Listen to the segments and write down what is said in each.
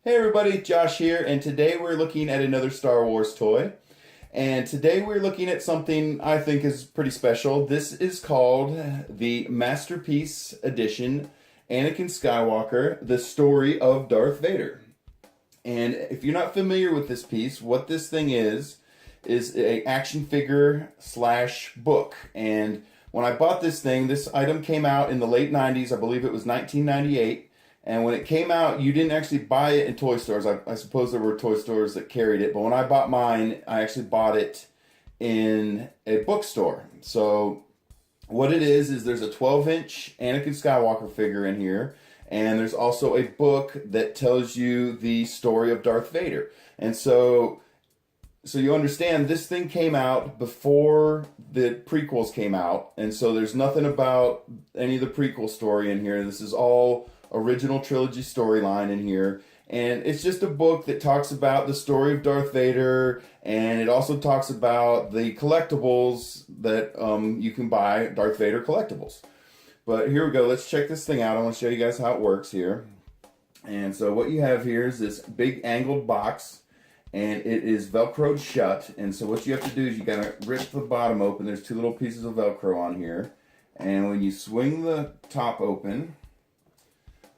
Hey everybody, Josh here, and today we're looking at another Star Wars toy. And today we're looking at something I think is pretty special. This is called the Masterpiece Edition Anakin Skywalker, The Story of Darth Vader. And if you're not familiar with this piece, what this thing is a action figure slash book. And when I bought this thing, this item came out in the late 90s, I believe it was 1998. And when it came out, you didn't actually buy it in toy stores. I suppose there were toy stores that carried it. But when I bought mine, I actually bought it in a bookstore. So what it is there's a 12-inch Anakin Skywalker figure in here. And there's also a book that tells you the story of Darth Vader. And so you understand this thing came out before the prequels came out. And so there's nothing about any of the prequel story in here. This is all original trilogy storyline in here, and it's just a book that talks about the story of Darth Vader, and it also talks about the collectibles that you can buy, Darth Vader collectibles. But here we go, let's check this thing out. I want to show you guys how it works here. And so what you have here is this big angled box, and it is velcroed shut. And so what you have to do is you gotta rip the bottom open. There's two little pieces of velcro on here, and when you swing the top open,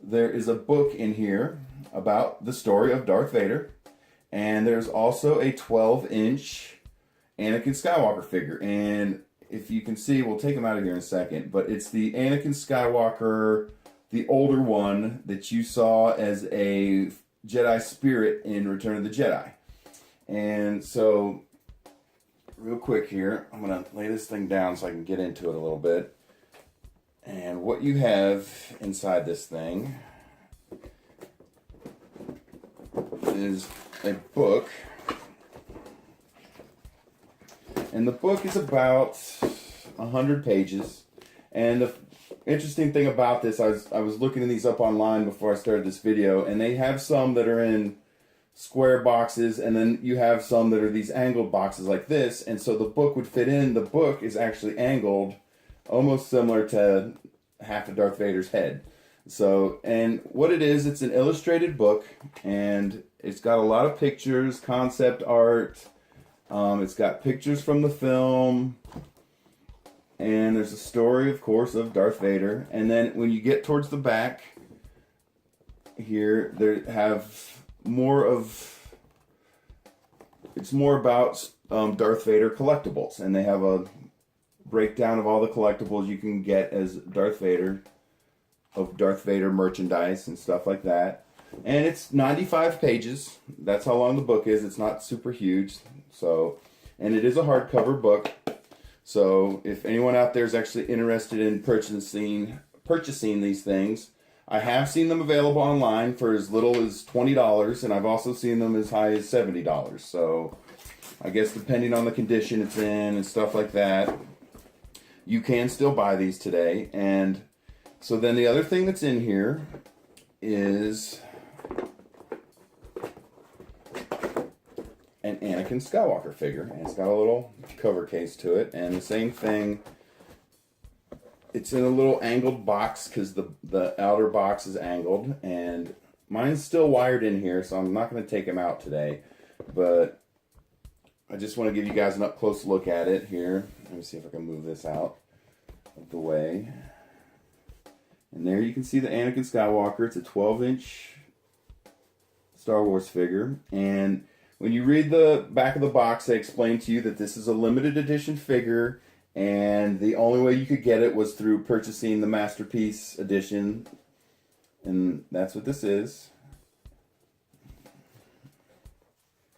there is a book in here about the story of Darth Vader, and there's also a 12-inch Anakin Skywalker figure. And if you can see, we'll take him out of here in a second, but it's the Anakin Skywalker, the older one that you saw as a Jedi spirit in Return of the Jedi. And so, real quick here, I'm going to lay this thing down so I can get into it a little bit. And what you have inside this thing is a book. And the book is about 100 pages. And the interesting thing about this, I was looking these up online before I started this video, and they have some that are in square boxes, and then you have some that are these angled boxes like this. And so the book would fit in. The book is actually angled almost similar to half of Darth Vader's head. So, and what it is, it's an illustrated book, and it's got a lot of pictures, concept art. It's got pictures from the film, and there's a story, of course, of Darth Vader. And then when you get towards the back here, they have more of, it's more about Darth Vader collectibles, and they have a breakdown of all the collectibles you can get as Darth Vader, of Darth Vader merchandise and stuff like that. And it's 95 pages. That's how long the book is. It's not super huge. So, and it is a hardcover book. So if anyone out there is actually interested in purchasing these things, I have seen them available online for as little as $20, and I've also seen them as high as $70. So I guess depending on the condition it's in and stuff like that, you can still buy these today. And so then the other thing that's in here is an Anakin Skywalker figure. And it's got a little cover case to it. And the same thing, it's in a little angled box because the outer box is angled. And mine's still wired in here, so I'm not going to take him out today. But I just want to give you guys an up-close look at it here. Let me see if I can move this out of the way. And there you can see the Anakin Skywalker. It's a 12-inch Star Wars figure. And when you read the back of the box, they explain to you that this is a limited edition figure, and the only way you could get it was through purchasing the Masterpiece Edition. And that's what this is.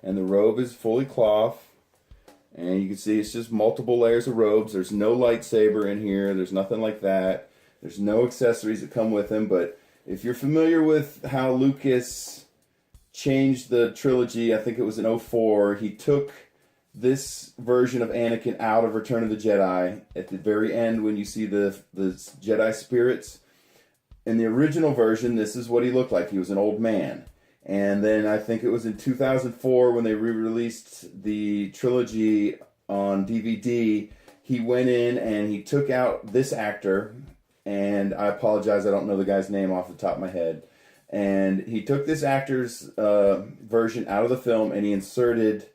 And the robe is fully cloth. And you can see it's just multiple layers of robes. There's no lightsaber in here. There's nothing like that. There's no accessories that come with him. But if you're familiar with how Lucas changed the trilogy, I think it was in '04, he took this version of Anakin out of Return of the Jedi. At the very end, when you see the Jedi spirits, in the original version, this is what he looked like. He was an old man. And then I think it was in 2004 when they re-released the trilogy on DVD, he went in and he took out this actor, and I apologize, I don't know the guy's name off the top of my head, And he took this actor's version out of the film and he inserted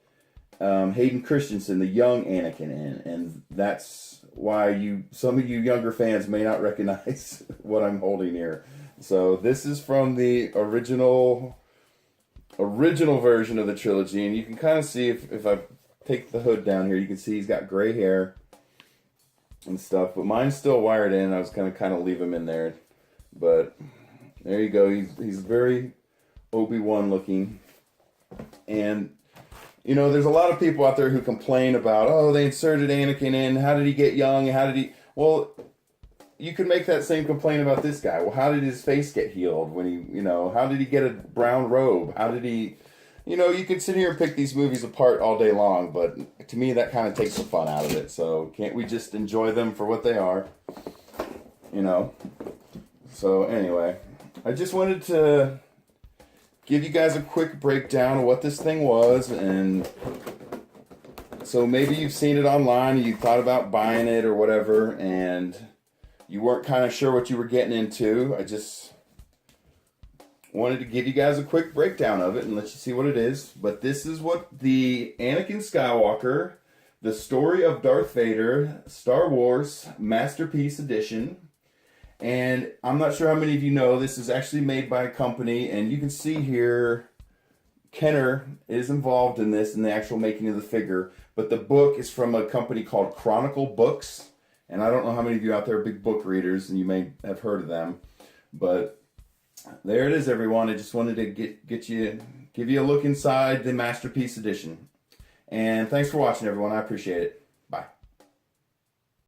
Hayden Christensen, the young Anakin, in. And that's why some of you younger fans may not recognize what I'm holding here. So this is from the original version of the trilogy, and you can kind of see if I take the hood down here, you can see he's got gray hair and stuff, but mine's still wired in. I was gonna kind of leave him in there, but there you go. He's very Obi-Wan looking, and you know, there's a lot of people out there who complain about, oh, they inserted Anakin in. How did he get young? How did he? Well, you could make that same complaint about this guy. Well, how did his face get healed when he, how did he get a brown robe? How did he, you could sit here and pick these movies apart all day long, but to me that kind of takes the fun out of it. So can't we just enjoy them for what they are? So anyway, I just wanted to give you guys a quick breakdown of what this thing was, and so maybe you've seen it online and you thought about buying it or whatever, and you weren't kind of sure what you were getting into. I just wanted to give you guys a quick breakdown of it and let you see what it is. But this is what the Anakin Skywalker, The Story of Darth Vader, Star Wars Masterpiece Edition. And I'm not sure how many of you know, this is actually made by a company, and you can see here Kenner is involved in this, in the actual making of the figure. But the book is from a company called Chronicle Books. And I don't know how many of you out there are big book readers, and you may have heard of them. But there it is, everyone. I just wanted to give you a look inside the Masterpiece Edition. And thanks for watching, everyone. I appreciate it.